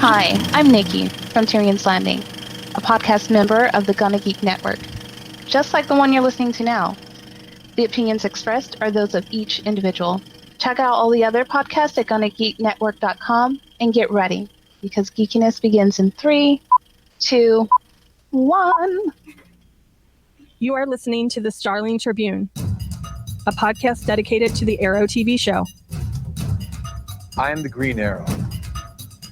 Hi, I'm Nikki from Tyrion's Landing, a podcast member of the Gonna Geek Network, just like the one you're listening to now. The opinions expressed are those of each individual. Check out all the other podcasts at GonnaGeekNetwork.com and get ready, because geekiness begins in 3, 2, 1. You are listening to the Starling Tribune, a podcast dedicated to the Arrow TV show. I am the Green Arrow.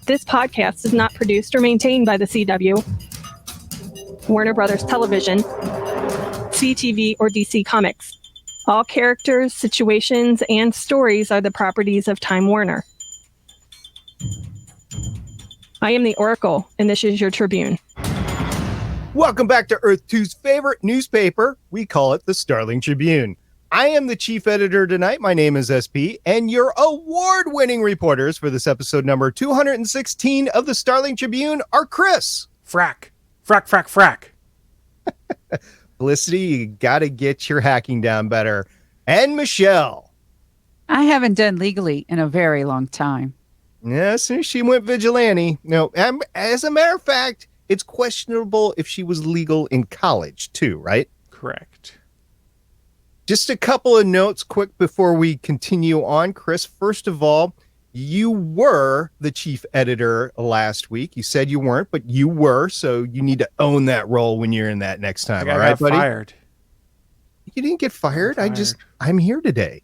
This podcast is not produced or maintained by the CW, Warner Brothers Television, CTV, or DC Comics. All characters, situations, and stories are the properties of Time Warner. I am the Oracle, and this is your Tribune. Welcome back to Earth 2's favorite newspaper. We call it the Starling Tribune. I am the chief editor tonight. My name is SP, and your award-winning reporters for this episode number 216 of the Starling Tribune are Chris. Frack. Felicity, you gotta get your hacking down better. And Michelle. I haven't done legally in a very long time. Yes, she went vigilante. No, as a matter of fact, it's questionable if she was legal in college too, right? Correct. Just a couple of notes quick before we continue on. Chris, first of all, you were the chief editor last week. You said you weren't, but you were, so you need to own that role when you're in that next time. I all right, got buddy? fired. You didn't get fired. I'm here today.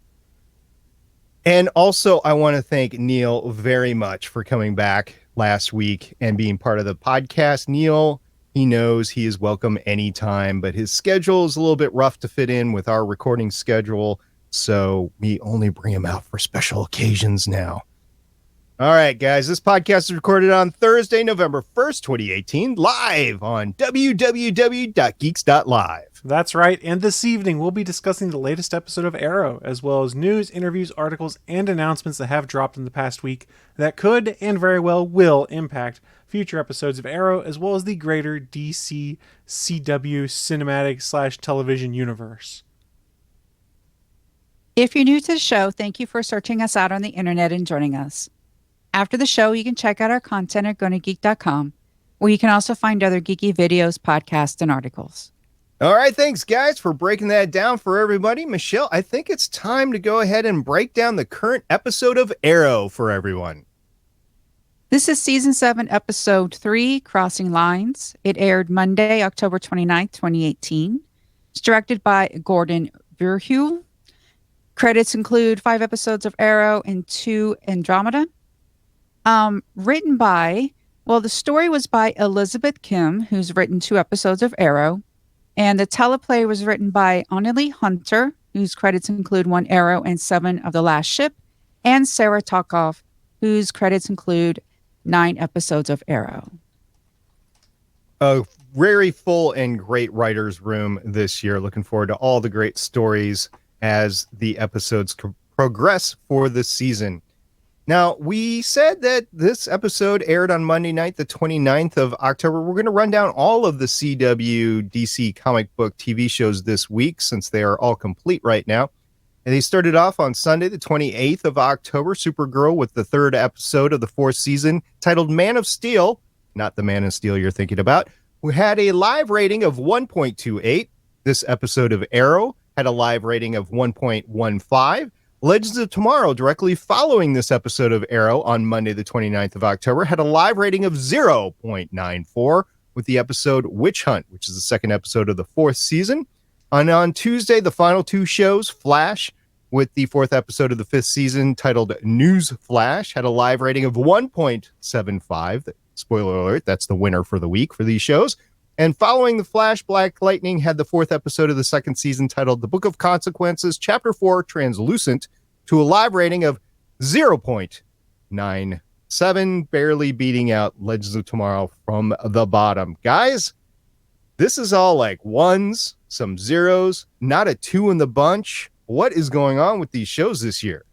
And also, I want to thank Neil very much for coming back last week and being part of the podcast. Neil, he knows he is welcome anytime, but his schedule is a little bit rough to fit in with our recording schedule, so we only bring him out for special occasions now. All right, guys, this podcast is recorded on Thursday, November 1st, 2018, live on www.geeks.live. That's right, and this evening we'll be discussing the latest episode of Arrow, as well as news, interviews, articles, and announcements that have dropped in the past week that could and very well will impact future episodes of Arrow, as well as the greater DC CW cinematic/television universe. If you're new to the show, thank you for searching us out on the internet and joining us. After the show, you can check out our content at GonnaGeek.com, where you can also find other geeky videos, podcasts, and articles. All right, thanks, guys, for breaking that down for everybody. Michelle, I think it's time to go ahead and break down the current episode of Arrow for everyone. This is Season 7, Episode 3, Crossing Lines. It aired Monday, October 29th, 2018. It's directed by Gordon Verheul. Credits include 5 episodes of Arrow and 2 Andromeda. Written by, the story was by Elizabeth Kim, who's written 2 episodes of Arrow. And the teleplay was written by Annalie Hunter, whose credits include 1 Arrow and 7 of The Last Ship. And Sarah Tokov, whose credits include 9 episodes of Arrow. A very full and great writer's room this year. Looking forward to all the great stories as the episodes progress for the season. Now, we said that this episode aired on Monday night, the 29th of October. We're going to run down all of the CW DC comic book TV shows this week, since they are all complete right now. And they started off on Sunday, the 28th of October, Supergirl with the 3rd episode of the 4th season, titled Man of Steel, not the Man of Steel you're thinking about, who had a live rating of 1.28. This episode of Arrow had a live rating of 1.15. Legends of Tomorrow, directly following this episode of Arrow on Monday, the 29th of October, had a live rating of 0.94 with the episode Witch Hunt, which is the 2nd episode of the 4th season. And on Tuesday, the final 2 shows, Flash, with the 4th episode of the 5th season titled News Flash, had a live rating of 1.75. Spoiler alert, that's the winner for the week for these shows. And following the Flash, Black Lightning had the 4th episode of the 2nd season titled The Book of Consequences, Chapter 4, Translucent, to a live rating of 0.97, barely beating out Legends of Tomorrow from the bottom. Guys, this is all like ones, some zeros, not a 2 in the bunch. What is going on with these shows this year?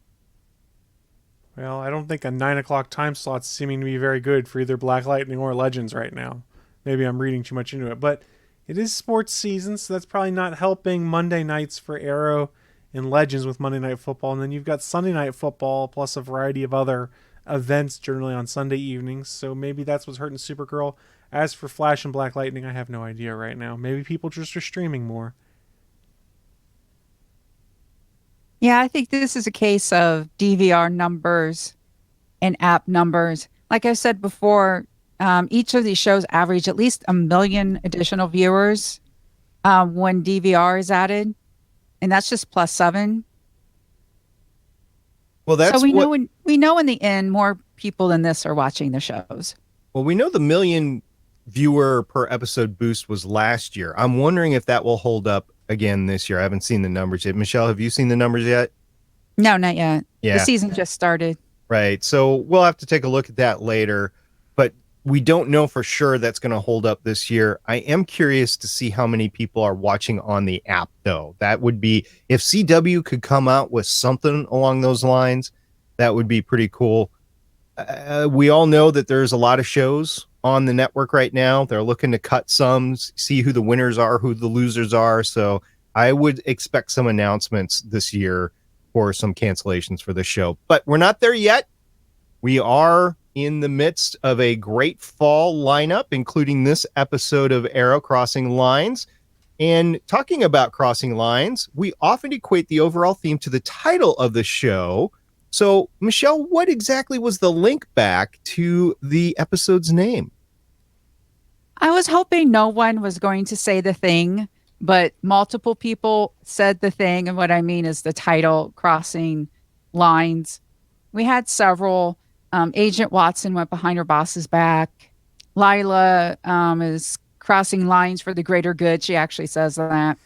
Well, I don't think a 9 o'clock time slot's seeming to be very good for either Black Lightning or Legends right now. Maybe I'm reading too much into it, but it is sports season, so that's probably not helping Monday nights for Arrow and Legends with Monday Night Football. And then you've got Sunday Night Football plus a variety of other events generally on Sunday evenings, so maybe that's what's hurting Supergirl. As for Flash and Black Lightning, I have no idea right now. Maybe people just are streaming more. Yeah, I think this is a case of DVR numbers and app numbers. Like I said before, each of these shows average at least 1 million additional viewers when DVR is added, and that's just +7. Well, that's so we know in the end more people than this are watching the shows. Well, we know the million viewer per episode boost was last year. I'm wondering if that will hold up again this year. I haven't seen the numbers yet. Michelle, have you seen the numbers yet? No, not yet. Yeah. The season just started. Right. So we'll have to take a look at that later, but we don't know for sure that's going to hold up this year. I am curious to see how many people are watching on the app, though. That would be, if CW could come out with something along those lines, that would be pretty cool. We all know that there's a lot of shows on the network right now. They're looking to cut some, see who the winners are, who the losers are. So I would expect some announcements this year for some cancellations for the show. But we're not there yet. We are in the midst of a great fall lineup, including this episode of Arrow Crossing Lines. And talking about crossing lines, we often equate the overall theme to the title of the show. So, Michelle, what exactly was the link back to the episode's name? I was hoping no one was going to say The Thing, but multiple people said The Thing. And what I mean is the title, Crossing Lines. We had several. Agent Watson went behind her boss's back. Lila is crossing lines for the greater good. She actually says that.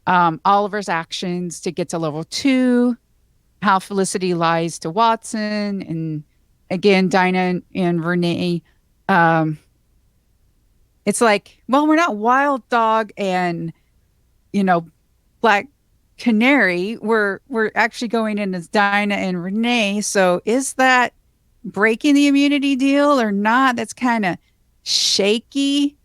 Oliver's actions to get to level 2. How Felicity lies to Watson. And again, Dinah and Renee. It's like, well, we're not Wild Dog and, Black Canary. We're actually going in as Dinah and Renee. So is that breaking the immunity deal or not? That's kind of shaky.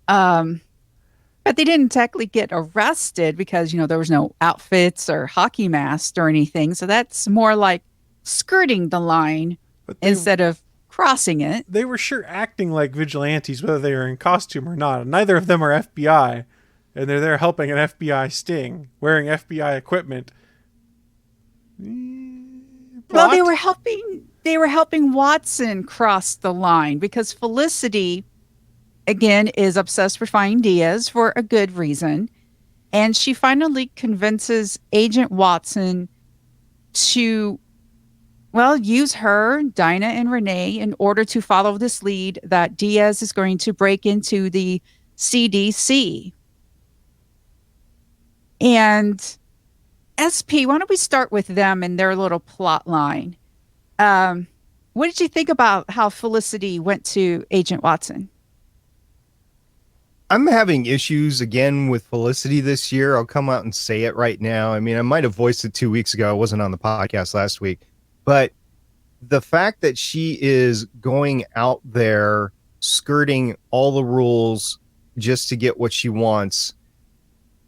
But they didn't technically get arrested because, there was no outfits or hockey masks or anything. So that's more like skirting the line instead of crossing it. They were sure acting like vigilantes, whether they were in costume or not. Neither of them are FBI, and they're there helping an FBI sting, wearing FBI equipment. Well, they were helping Watson cross the line because Felicity, again, is obsessed with finding Diaz for a good reason. And she finally convinces Agent Watson to, use her, Dinah and Renee, in order to follow this lead that Diaz is going to break into the CDC. And SP, why don't we start with them and their little plot line? What did you think about how Felicity went to Agent Watson? I'm having issues again with Felicity this year. I'll come out and say it right now. I mean, I might have voiced it 2 weeks ago. I wasn't on the podcast last week. But the fact that she is going out there skirting all the rules just to get what she wants,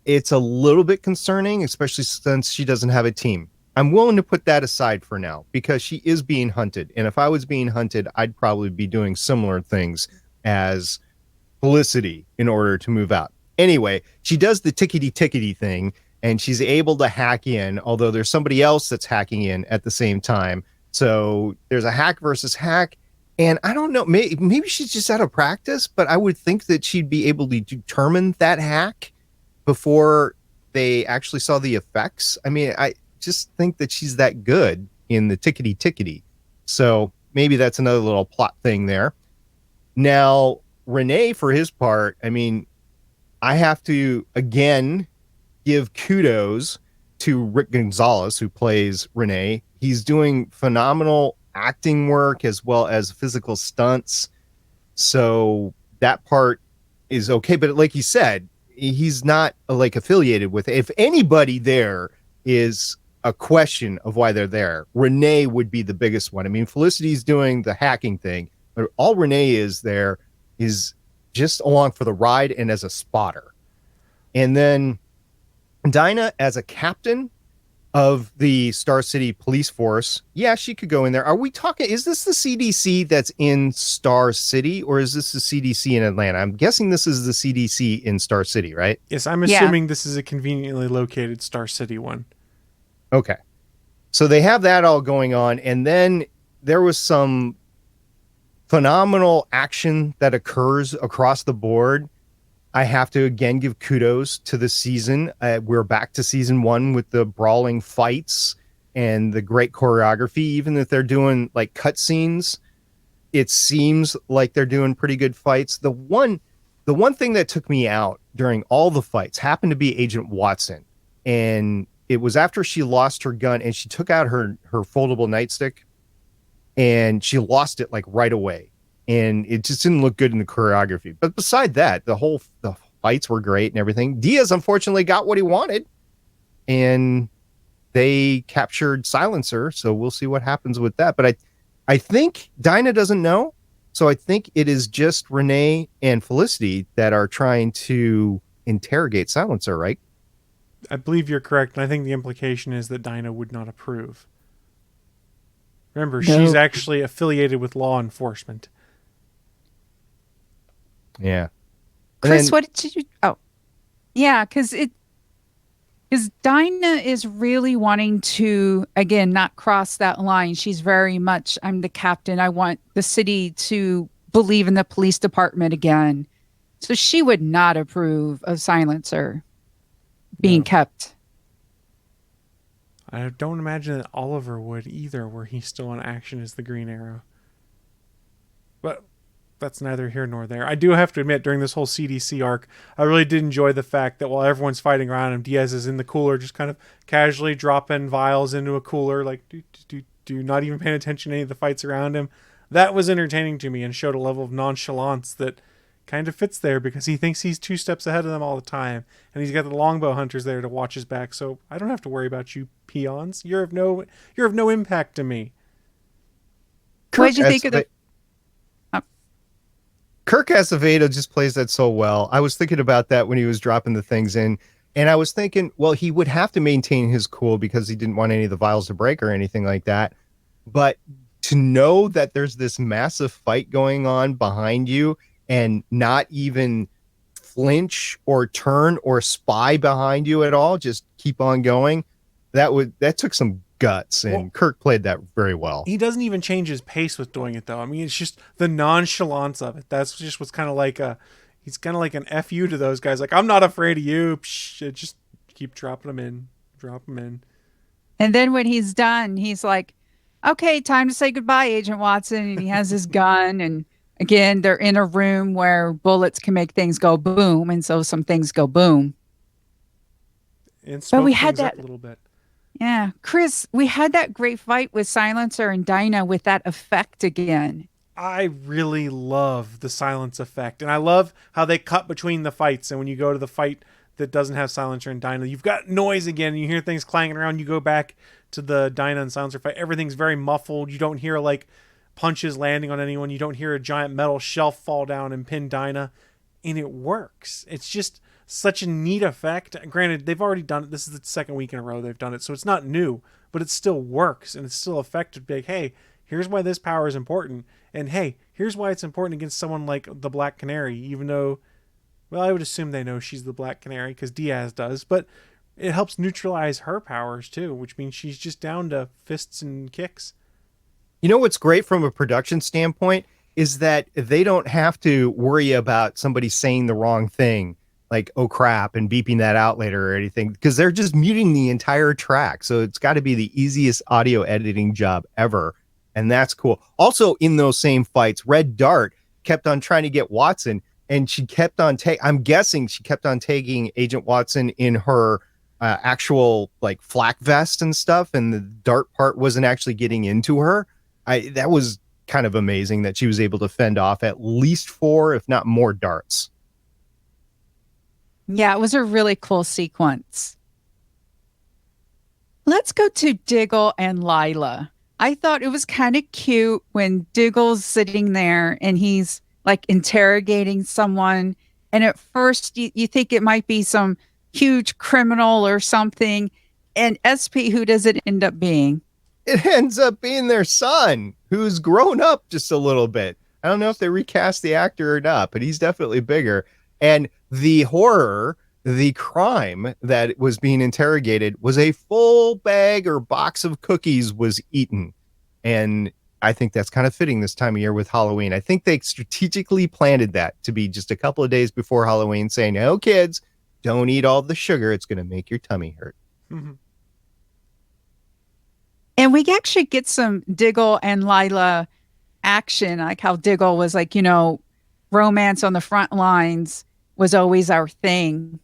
it's a little bit concerning, especially since she doesn't have a team. I'm willing to put that aside for now because she is being hunted. And if I was being hunted, I'd probably be doing similar things as Felicity in order to move out. Anyway, she does the tickety thing and she's able to hack in, although there's somebody else that's hacking in at the same time. So there's a hack versus hack. And I don't know, maybe she's just out of practice, but I would think that she'd be able to determine that hack before they actually saw the effects. I mean, I just think that she's that good in the tickety. So maybe that's another little plot thing there. Now, Renee, for his part, I mean, I have to, again, give kudos to Rick Gonzalez, who plays Renee. He's doing phenomenal acting work as well as physical stunts. So that part is okay. But like you said, he's not affiliated with it. If anybody there is a question of why they're there, Renee would be the biggest one. I mean, Felicity's doing the hacking thing, but all Renee is there is just along for the ride and as a spotter. And then Dinah as a captain, of the Star City police force. Yeah, she could go in there. Are we talking, is this the CDC that's in Star City, or is this the CDC in Atlanta? I'm guessing this is the CDC in Star City, right? Yes, I'm Yeah. assuming this is a conveniently located Star City one. Okay. So they have that all going on. And then there was some phenomenal action that occurs across the board. I have to again give kudos to the season. We're back to season 1 with the brawling fights and the great choreography. Even if they're doing like cutscenes, it seems like they're doing pretty good fights. The one thing that took me out during all the fights happened to be Agent Watson, and it was after she lost her gun and she took out her foldable nightstick, and she lost it like right away. And it just didn't look good in the choreography. But beside that, the fights were great and everything. Diaz unfortunately got what he wanted, and they captured Silencer. So we'll see what happens with that. But I think Dinah doesn't know. So I think it is just Renee and Felicity that are trying to interrogate Silencer, right? I believe you're correct, and I think the implication is that Dinah would not approve. Remember, No. she's actually affiliated with law enforcement. Yeah. Chris, then- what did you? Oh, yeah, because Dinah is really wanting to again not cross that line. She's very much, I'm the captain. I want the city to believe in the police department again. So she would not approve of Silencer being No. kept. I don't imagine that Oliver would either, were he still on action as the Green Arrow. But that's neither here nor there. I do have to admit, during this whole CDC arc, I really did enjoy the fact that while everyone's fighting around him, Diaz is in the cooler, just kind of casually dropping vials into a cooler, like not even paying attention to any of the fights around him. That was entertaining to me and showed a level of nonchalance that kind of fits there, because he thinks he's 2 steps ahead of them all the time, and he's got the longbow hunters there to watch his back. So I don't have to worry about you peons. You're of no impact to me. What did you think of the? Kirk Acevedo just plays that so well. I was thinking about that when he was dropping the things in, and I was thinking, well, he would have to maintain his cool because he didn't want any of the vials to break or anything like that. But to know that there's this massive fight going on behind you and not even flinch or turn or spy behind you at all, just keep on going, that took some guts, and Well, Kirk played that very well. He doesn't even change his pace with doing it, though. I mean, it's just the nonchalance of it. That's just what's kind of like he's kind of like an FU to those guys. Like, I'm not afraid of you. Psh, just keep dropping them in. Drop them in. And then when he's done, he's like, okay, time to say goodbye, Agent Watson. And he has his gun. And again, they're in a room where bullets can make things go boom. And so some things go boom. And smoke But we had things up that- a little bit. Yeah. Chris, we had that great fight with Silencer and Dinah with that effect again. I really love the silence effect, and I love how they cut between the fights. And when you go to the fight that doesn't have Silencer and Dinah, you've got noise again. You hear things clanging around. You go back to the Dinah and Silencer fight. Everything's very muffled. You don't hear like punches landing on anyone. You don't hear a giant metal shelf fall down and pin Dinah, and it works. It's just such a neat effect. Granted, they've already done it. This is the second week in a row they've done it, so it's not new, but it still works, and it's still effective. Like, hey, here's why this power is important, and hey, here's why it's important against someone like the Black Canary, even though, well, I would assume they know she's the Black Canary because Diaz does, but it helps neutralize her powers too, which means she's just down to fists and kicks. You know what's great from a production standpoint is that they don't have to worry about somebody saying the wrong thing, like, oh crap, and beeping that out later or anything, because they're just muting the entire track. So it's got to be the easiest audio editing job ever. And that's cool. Also, in those same fights, Red Dart kept on trying to get Watson, and she kept on I'm guessing she kept on taking Agent Watson in her actual like flak vest and stuff, and the dart part wasn't actually getting into her. That was kind of amazing that she was able to fend off at least 4, if not more, darts. Yeah, it was a really cool sequence. Let's go to Diggle and Lila. I thought it was kind of cute when Diggle's sitting there and he's like interrogating someone. And at first you think it might be some huge criminal or something. And SP, who does it end up being? It ends up being their son, who's grown up just a little bit. I don't know if they recast the actor or not, but he's definitely bigger. And the horror, the crime that was being interrogated was a full bag or box of cookies was eaten. And I think that's kind of fitting this time of year with Halloween. I think they strategically planted that to be just a couple of days before Halloween, saying, "No, kids, don't eat all the sugar. It's going to make your tummy hurt." Mm-hmm. And we actually get some Diggle and Lila action, like how Diggle was like, romance on the front lines was always our thing.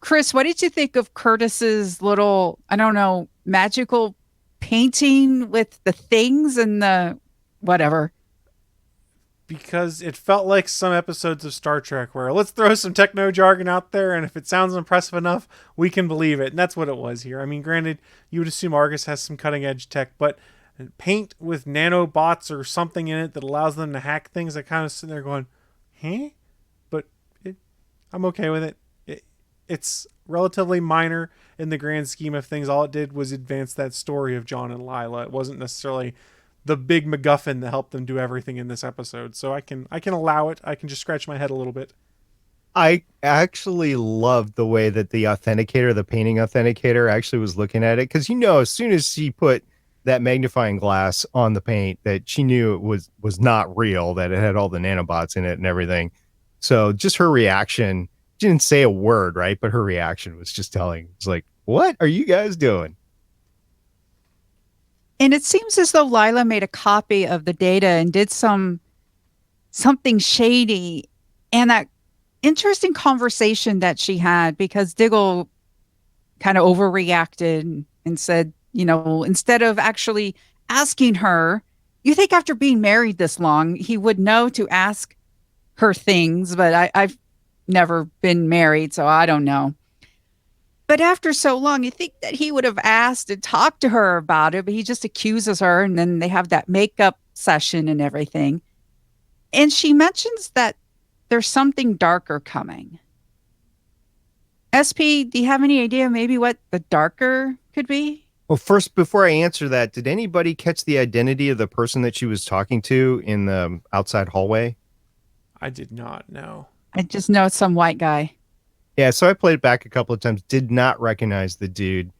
Chris, what did you think of Curtis's little, I don't know, magical painting with the things and the whatever? Because it felt like some episodes of Star Trek where let's throw some techno jargon out there, and if it sounds impressive enough, we can believe it. And that's what it was here. I mean, granted, you would assume Argus has some cutting edge tech, but paint with nanobots or something in it that allows them to hack things, I kind of sit there going, huh? But I'm okay with it. It's relatively minor in the grand scheme of things. All it did was advance that story of John and Lila. It wasn't necessarily the big MacGuffin that helped them do everything in this episode. So I can allow it. I can just scratch my head a little bit. I actually loved the way that the authenticator, the painting authenticator, actually was looking at it. Because, as soon as she put that magnifying glass on the paint, that she knew it was not real, that it had all the nanobots in it and everything. So just her reaction, she didn't say a word, right? But her reaction was just telling. It's like, what are you guys doing? And it seems as though Lila made a copy of the data and did something shady. And that interesting conversation that she had, because Diggle kind of overreacted and said, instead of actually asking her, you think after being married this long, he would know to ask her things, but I've never been married, so I don't know. But after so long, you think that he would have asked and talked to her about it, but he just accuses her, and then they have that makeup session and everything. And she mentions that there's something darker coming. SP, do you have any idea maybe what the darker could be? Well, first, before I answer that, did anybody catch the identity of the person that she was talking to in the outside hallway? I did not know. I just know it's some white guy. Yeah, so I played it back a couple of times, did not recognize the dude.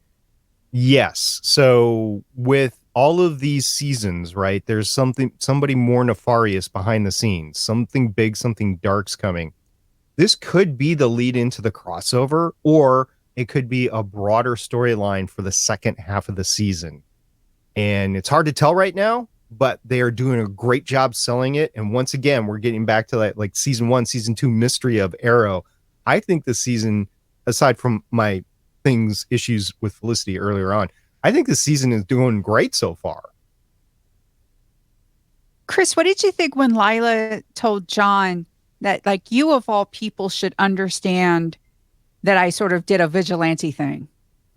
Yes, so with all of these seasons, right, there's somebody more nefarious behind the scenes, something big, something dark's coming. This could be the lead into the crossover, or it could be a broader storyline for the second half of the season. And it's hard to tell right now, but they are doing a great job selling it. And once again, we're getting back to that like season 1, season 2 mystery of Arrow. I think the season, aside from my issues with Felicity earlier on, I think the season is doing great so far. Chris, what did you think when Lila told John that, like, you of all people should understand that I sort of did a vigilante thing?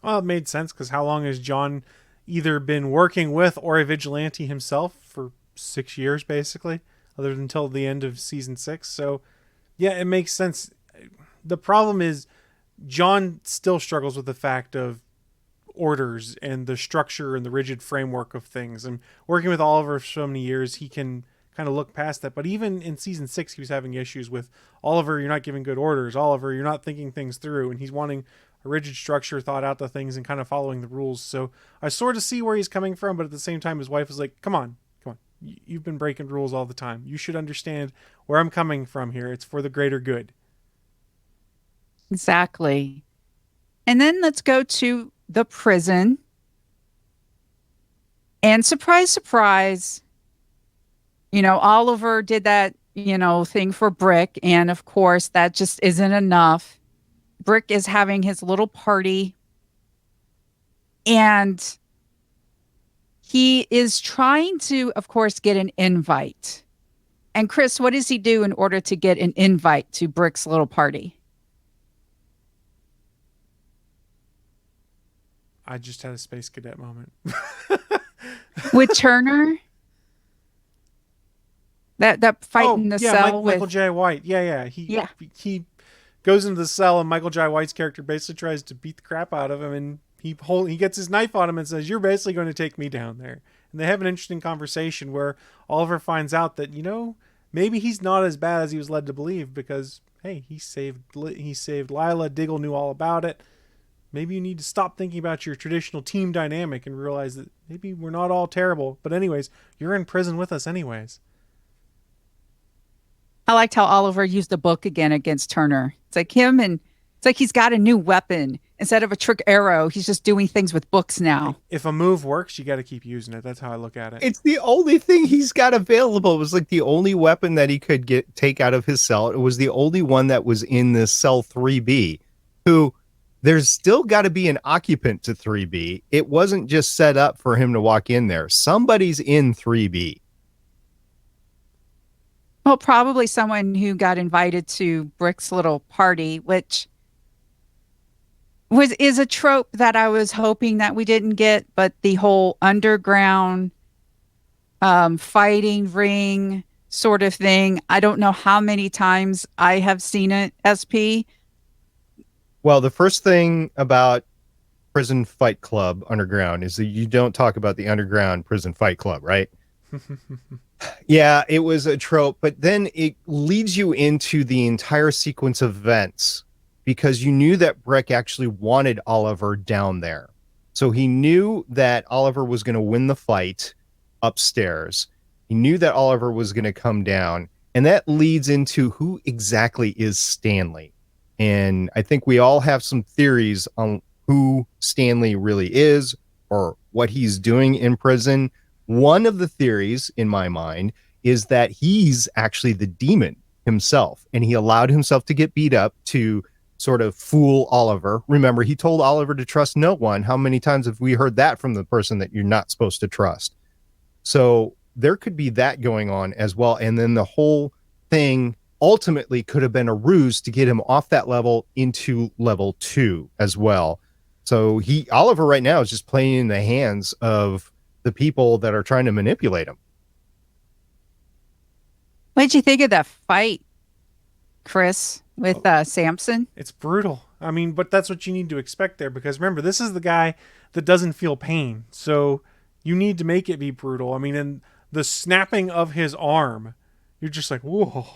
Well, it made sense, because how long has John either been working with or a vigilante himself? For 6 years, basically, other than until the end of season 6. So, yeah, it makes sense. The problem is John still struggles with the fact of orders and the structure and the rigid framework of things. And working with Oliver for so many years, he can kind of look past that. But even in season 6, he was having issues with, Oliver, you're not giving good orders. Oliver, you're not thinking things through. And he's wanting a rigid structure, thought out to things, and kind of following the rules. So I sort of see where he's coming from, but at the same time, his wife is like, come on. You've been breaking rules all the time. You should understand where I'm coming from here. It's for the greater good. Exactly. And then let's go to the prison. And surprise, surprise, Oliver did that, thing for Brick. And of course, that just isn't enough. Brick is having his little party. And he is trying to, of course, get an invite. And Chris, what does he do in order to get an invite to Brick's little party? I just had a Space Cadet moment. With Turner? That fight in the cell with Michael J. White. Yeah. He goes into the cell, and Michael Jai White's character basically tries to beat the crap out of him, and he gets his knife on him and says, "You're basically going to take me down there." And they have an interesting conversation where Oliver finds out that, maybe he's not as bad as he was led to believe, because, hey, he saved Lila. Diggle knew all about it. Maybe you need to stop thinking about your traditional team dynamic and realize that maybe we're not all terrible. But anyways, you're in prison with us anyways. I liked how Oliver used the book again against Turner. It's like he's got a new weapon. Instead of a trick arrow, he's just doing things with books now. If a move works, you got to keep using it. That's how I look at it. It's the only thing he's got available. It was like the only weapon that he could take out of his cell. It was the only one that was in this cell 3B, who there's still got to be an occupant to 3B. It wasn't just set up for him to walk in there. Somebody's in 3B. Well, probably someone who got invited to Brick's little party, which is a trope that I was hoping that we didn't get, but the whole underground fighting ring sort of thing, I don't know how many times I have seen it, SP. Well, the first thing about Prison Fight Club Underground is that you don't talk about the Underground Prison Fight Club, right? Yeah, it was a trope, but then it leads you into the entire sequence of events, because you knew that Brick actually wanted Oliver down there. So he knew that Oliver was going to win the fight upstairs. He knew that Oliver was going to come down. And that leads into who exactly is Stanley. And I think we all have some theories on who Stanley really is or what he's doing in prison. One of the theories in my mind is that he's actually the demon himself, and he allowed himself to get beat up to sort of fool Oliver. Remember, he told Oliver to trust no one. How many times have we heard that from the person that you're not supposed to trust? So there could be that going on as well. And then the whole thing ultimately could have been a ruse to get him off that level into level 2 as well. So Oliver right now is just playing in the hands of the people that are trying to manipulate him. What did you think of that fight, Chris, with Samson? It's brutal. I mean, but that's what you need to expect there, because remember, this is the guy that doesn't feel pain. So you need to make it be brutal. I mean, and the snapping of his arm, you're just like, whoa,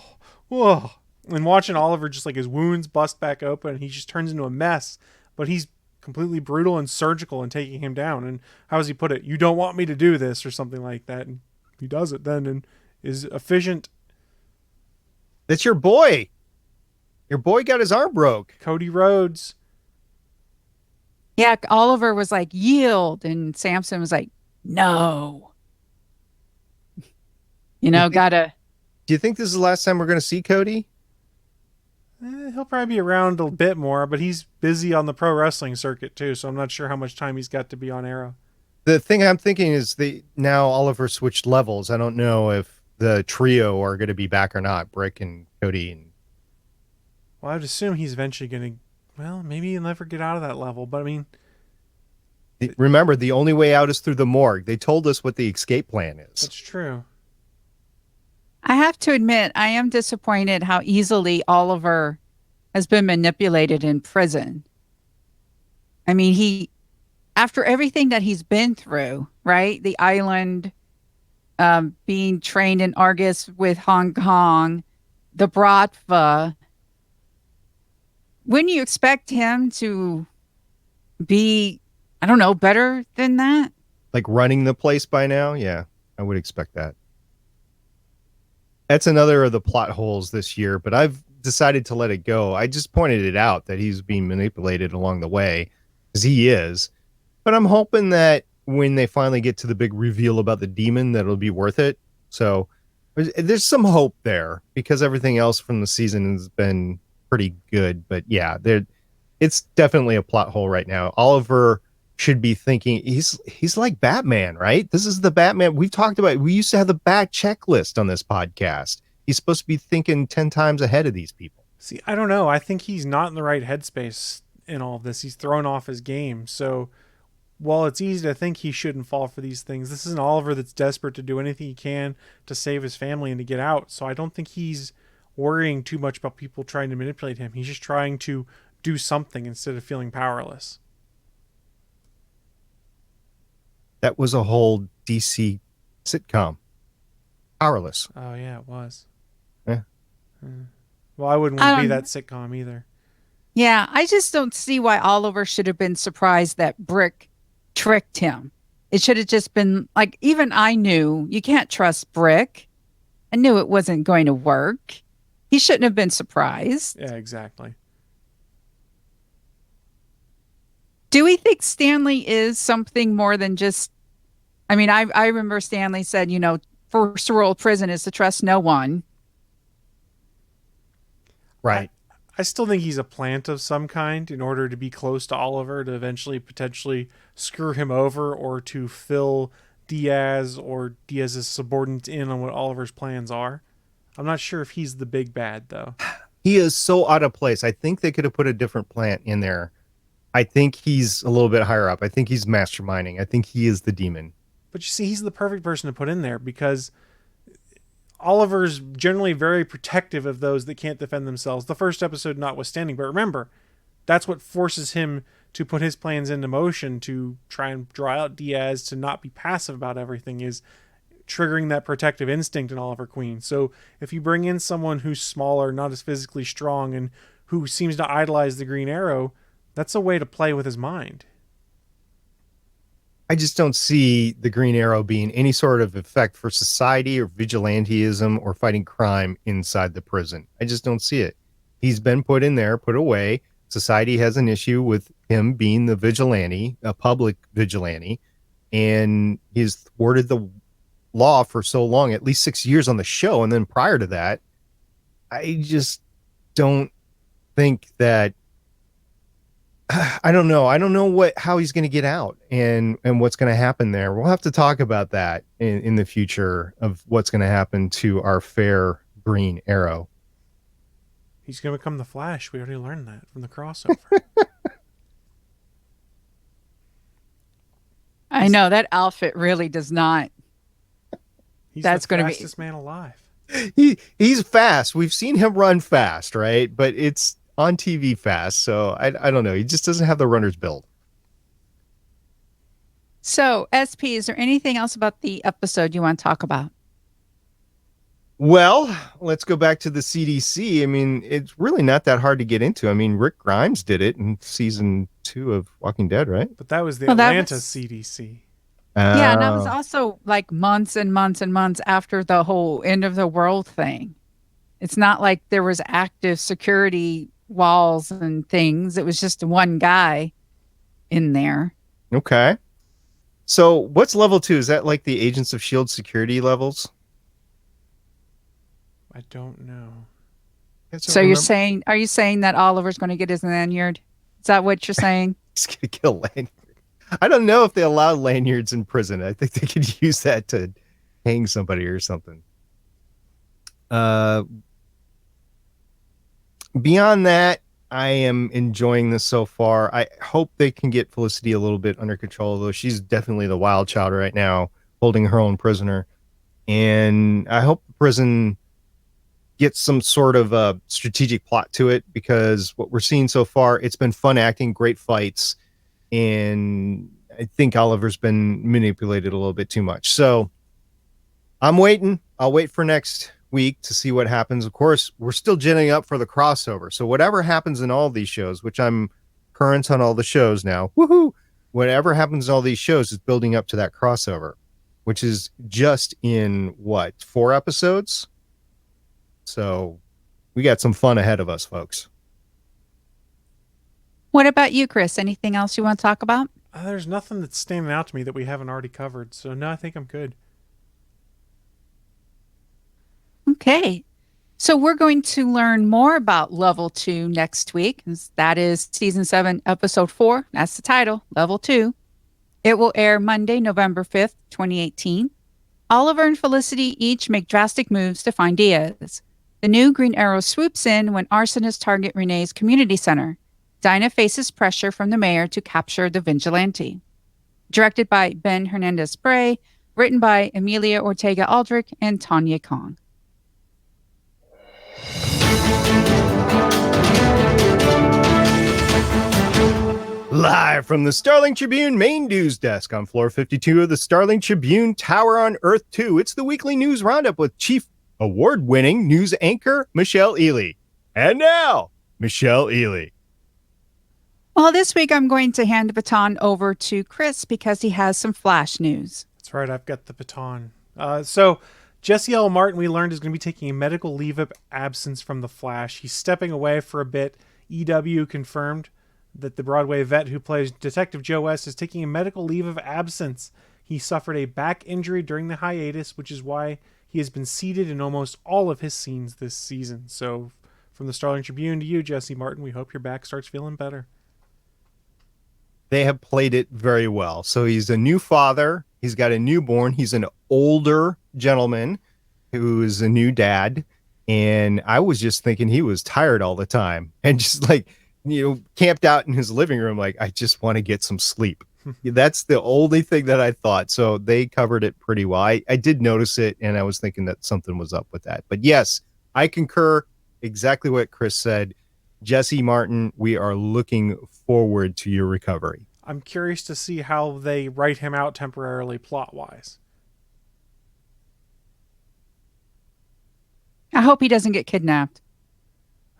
whoa. And watching Oliver, just like his wounds bust back open, and he just turns into a mess. But he's completely brutal and surgical in taking him down. And how does he put it? You don't want me to do this, or something like that. And he does it then and is efficient. That's your boy. Your boy got his arm broke. Cody Rhodes. Yeah, Oliver was like, yield. And Samson was like, no. Gotta. Do you think this is the last time we're going to see Cody? He'll probably be around a bit more, but he's busy on the pro wrestling circuit too, so I'm not sure how much time he's got to be on Arrow. The thing I'm thinking is now Oliver switched levels. I don't know if the trio are going to be back or not, Brick and Cody. Well, I would assume he's eventually going to, maybe he'll never get out of that level, but I mean... Remember, the only way out is through the morgue. They told us what the escape plan is. That's true. I have to admit, I am disappointed how easily Oliver has been manipulated in prison. I mean, after everything that he's been through, right? The island, being trained in Argus with Hong Kong, the Bratva. Wouldn't you expect him to be, I don't know, better than that? Like running the place by now? Yeah, I would expect that. That's another of the plot holes this year, but I've decided to let it go. I just pointed it out that he's being manipulated along the way, because he is. But I'm hoping that when they finally get to the big reveal about the demon, that it'll be worth it. So there's some hope there, because everything else from the season has been pretty good. But yeah, it's definitely a plot hole right now. Oliver should be thinking he's like Batman, right? This is the Batman we've talked about. We used to have the Bat checklist on this podcast. He's supposed to be thinking 10 times ahead of these people. See, I don't know. I think he's not in the right headspace in all of this. He's thrown off his game. So while it's easy to think he shouldn't fall for these things, this is an Oliver that's desperate to do anything he can to save his family and to get out. So I don't think he's worrying too much about people trying to manipulate him. He's just trying to do something instead of feeling powerless. That was a whole DC sitcom. Powerless. Oh, yeah, it was. Yeah. Well, I wouldn't want to be that sitcom either. Yeah, I just don't see why Oliver should have been surprised that Brick tricked him. It should have just been like, even I knew you can't trust Brick. I knew it wasn't going to work. He shouldn't have been surprised. Yeah, exactly. Do we think Stanley is something more than just, I mean, I remember Stanley said, first rule of prison is to trust no one. Right. I still think he's a plant of some kind in order to be close to Oliver to eventually potentially screw him over or to fill Diaz or Diaz's subordinates in on what Oliver's plans are. I'm not sure if he's the big bad, though. He is so out of place. I think they could have put a different plant in there. I think he's a little bit higher up. I think he's masterminding. I think he is the demon. But you see, he's the perfect person to put in there because Oliver's generally very protective of those that can't defend themselves, the first episode notwithstanding. But remember, that's what forces him to put his plans into motion to try and draw out Diaz to not be passive about everything, is triggering that protective instinct in Oliver Queen. So if you bring in someone who's smaller, not as physically strong, and who seems to idolize the Green Arrow, that's a way to play with his mind. I just don't see the Green Arrow being any sort of effect for society or vigilantism or fighting crime inside the prison. I just don't see it. He's been put in there, put away. Society has an issue with him being the vigilante, a public vigilante, and he's thwarted the law for so long, at least 6 years on the show. And then prior to that, I just don't think that, I don't know. I don't know how he's going to get out and what's going to happen there. We'll have to talk about that in the future of what's going to happen to our fair Green Arrow. He's going to become the Flash. We already learned that from the crossover. I know that outfit really does not. He's That's the going to be fastest man alive. He's fast. We've seen him run fast, right? But it's on TV fast, so I don't know. He just doesn't have the runner's build. So, SP, is there anything else about the episode you want to talk about? Well, let's go back to the CDC. I mean, it's really not that hard to get into. I mean, Rick Grimes did it in season 2 of Walking Dead, right? But that was the Atlanta CDC. Yeah, and that was also like months and months and months after the whole end of the world thing. It's not like there was active security walls and things. It was just one guy in there. Okay. So what's level 2? Is that like the Agents of S.H.I.E.L.D. security levels? I don't know. So are you saying that Oliver's going to get his lanyard? Is that what you're saying? He's going to get a lanyard. I don't know if they allow lanyards in prison. I think they could use that to hang somebody or something. Beyond that, I am enjoying this so far. I hope they can get Felicity a little bit under control, though she's definitely the wild child right now, holding her own prisoner. And I hope the prison gets some sort of a strategic plot to it, because what we're seeing so far, it's been fun acting, great fights, and I think Oliver's been manipulated a little bit too much. So I'm waiting. I'll wait for next week to see what happens. Of course, we're still ginning up for the crossover. So whatever happens in all these shows, which I'm current on all the shows now, woohoo! Whatever happens in all these shows is building up to that crossover, which is just in 4 episodes? So we got some fun ahead of us, folks. What about you, Chris? Anything else you want to talk about? There's nothing that's standing out to me that we haven't already covered. So no, I think I'm good. Okay. So we're going to learn more about Level 2 next week. That is Season 7, Episode 4. That's the title, Level 2. It will air Monday, November 5th, 2018. Oliver and Felicity each make drastic moves to find Diaz. The new Green Arrow swoops in when arsonists target Renee's community center. Dinah faces pressure from the mayor to capture the vigilante. Directed by Ben Hernandez-Bray, written by Amelia Ortega Aldrich and Tanya Kong. Live from the Starling Tribune main news desk on floor 52 of the Starling Tribune Tower on Earth 2, it's the weekly news roundup with Chief Award-winning news anchor Michelle Ely. And now, Michelle Ely. Well, this week I'm going to hand the baton over to Chris because he has some flash news. That's right, I've got the baton. So Jesse L. Martin, we learned, is going to be taking a medical leave of absence from The Flash. He's stepping away for a bit. EW confirmed that the Broadway vet who plays Detective Joe West is taking a medical leave of absence. He suffered a back injury during the hiatus, which is why he has been seated in almost all of his scenes this season. So from the Starling Tribune to you, Jesse Martin, we hope your back starts feeling better. They have played it very well. So he's a new father. He's got a newborn. He's an older gentleman who is a new dad. And I was just thinking he was tired all the time and just camped out in his living room. Like, I just want to get some sleep. That's the only thing that I thought. So they covered it pretty well. I did notice it, and I was thinking that something was up with that. But yes, I concur exactly what Chris said. Jesse Martin, we are looking forward to your recovery. I'm curious to see how they write him out temporarily plot-wise. I hope he doesn't get kidnapped.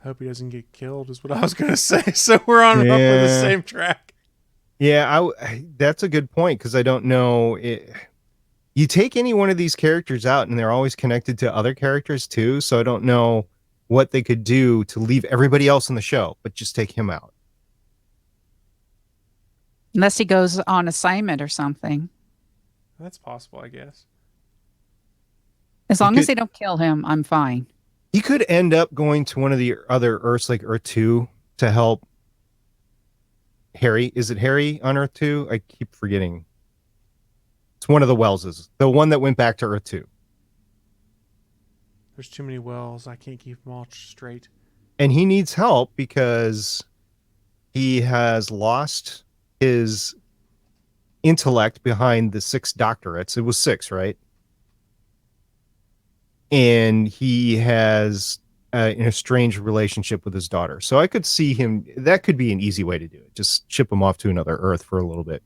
I hope he doesn't get killed is what I was going to say. So we're on up with the same track. Yeah, that's a good point, because I don't know. You take any one of these characters out and they're always connected to other characters too. So I don't know what they could do to leave everybody else in the show, but just take him out. Unless he goes on assignment or something. That's possible, I guess. As long as they don't kill him, I'm fine. He could end up going to one of the other Earths, like Earth 2, to help Harry. Is it Harry on Earth 2? I keep forgetting. It's one of the Welleses. The one that went back to Earth 2. There's too many Wells. I can't keep them all straight. And he needs help because he has lost his intellect behind the 6 doctorates. It was 6, right? And he has an estranged relationship with his daughter. So I could see him. That could be an easy way to do it. Just ship him off to another Earth for a little bit.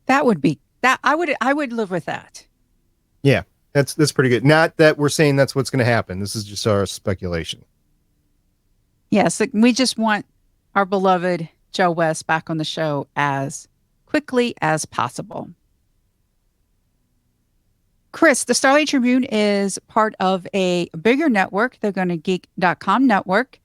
That would be that. I would live with that. Yeah, that's pretty good. Not that we're saying that's what's going to happen. This is just our speculation. Yes, we just want our beloved Joe West back on the show as quickly as possible. Chris, the Starling Tribune is part of a bigger network, the GonnaGeek.com network,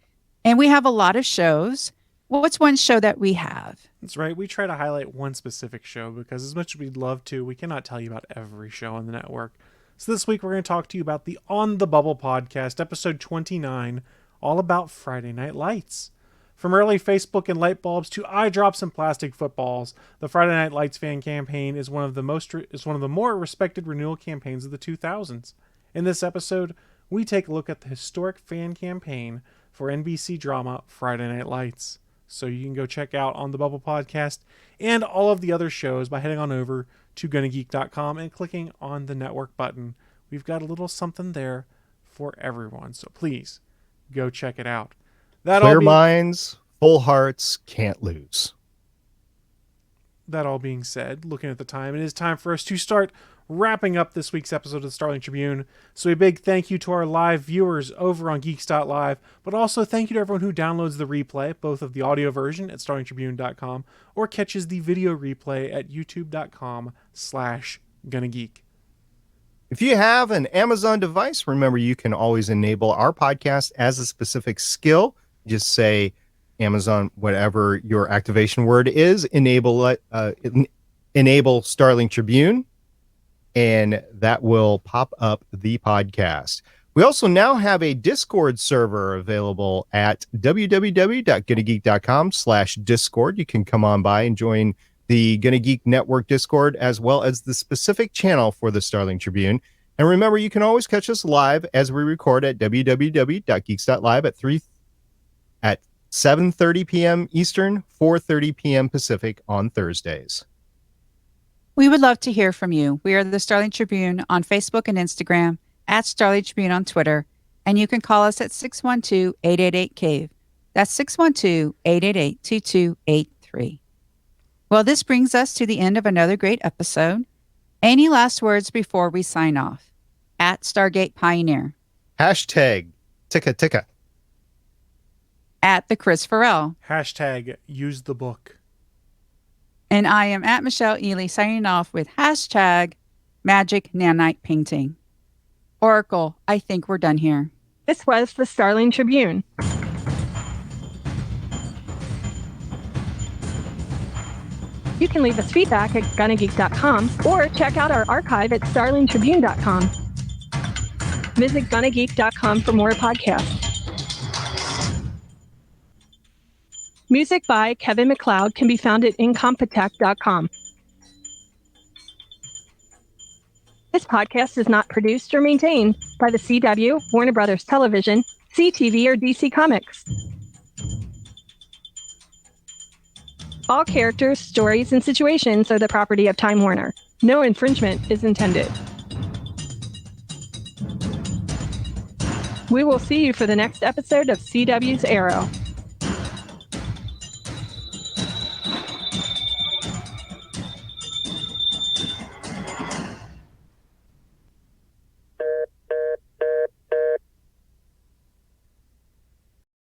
and we have a lot of shows. What's one show that we have? That's right. We try to highlight one specific show because as much as we'd love to, we cannot tell you about every show on the network. So this week we're going to talk to you about the On the Bubble podcast, episode 29, all about Friday Night Lights. From early Facebook and light bulbs to eye drops and plastic footballs, the Friday Night Lights fan campaign is one of the more respected renewal campaigns of the 2000s. In this episode, we take a look at the historic fan campaign for NBC drama Friday Night Lights. So you can go check out On the Bubble podcast and all of the other shows by heading on over to GonnaGeek.com and clicking on the network button. We've got a little something there for everyone, so please go check it out. Clear minds, full hearts, can't lose. That all being said, looking at the time, it is time for us to start wrapping up this week's episode of the Starling Tribune. So a big thank you to our live viewers over on Geeks.live, but also thank you to everyone who downloads the replay, both of the audio version at StarlingTribune.com or catches the video replay at YouTube.com/GonnaGeek. If you have an Amazon device, remember you can always enable our podcast as a specific skill. Just say Amazon, whatever your activation word is, enable Starling Tribune, and that will pop up the podcast. We also now have a Discord server available at www.gonnageek.com/Discord. You can come on by and join the Gonna Geek Network Discord, as well as the specific channel for the Starling Tribune. And remember, you can always catch us live as we record at www.geeks.live at 7:30 p.m. Eastern, 4:30 p.m. Pacific on Thursdays. We would love to hear from you. We are the Starling Tribune on Facebook and Instagram, at Starling Tribune on Twitter, and you can call us at 612-888-CAVE. That's 612-888-2283. Well, this brings us to the end of another great episode. Any last words before we sign off? At Stargate Pioneer. Hashtag ticka ticka. At the Chris Farrell. Hashtag use the book. And I am at Michelle Ely signing off with hashtag Magic Nanite Painting. Oracle, I think we're done here. This was the Starling Tribune. You can leave us feedback at gonnageek.com or check out our archive at starlingtribune.com. Visit gonnageek.com for more podcasts. Music by Kevin MacLeod can be found at incompetech.com. This podcast is not produced or maintained by the CW, Warner Brothers Television, CTV, or DC Comics. All characters, stories, and situations are the property of Time Warner. No infringement is intended. We will see you for the next episode of CW's Arrow.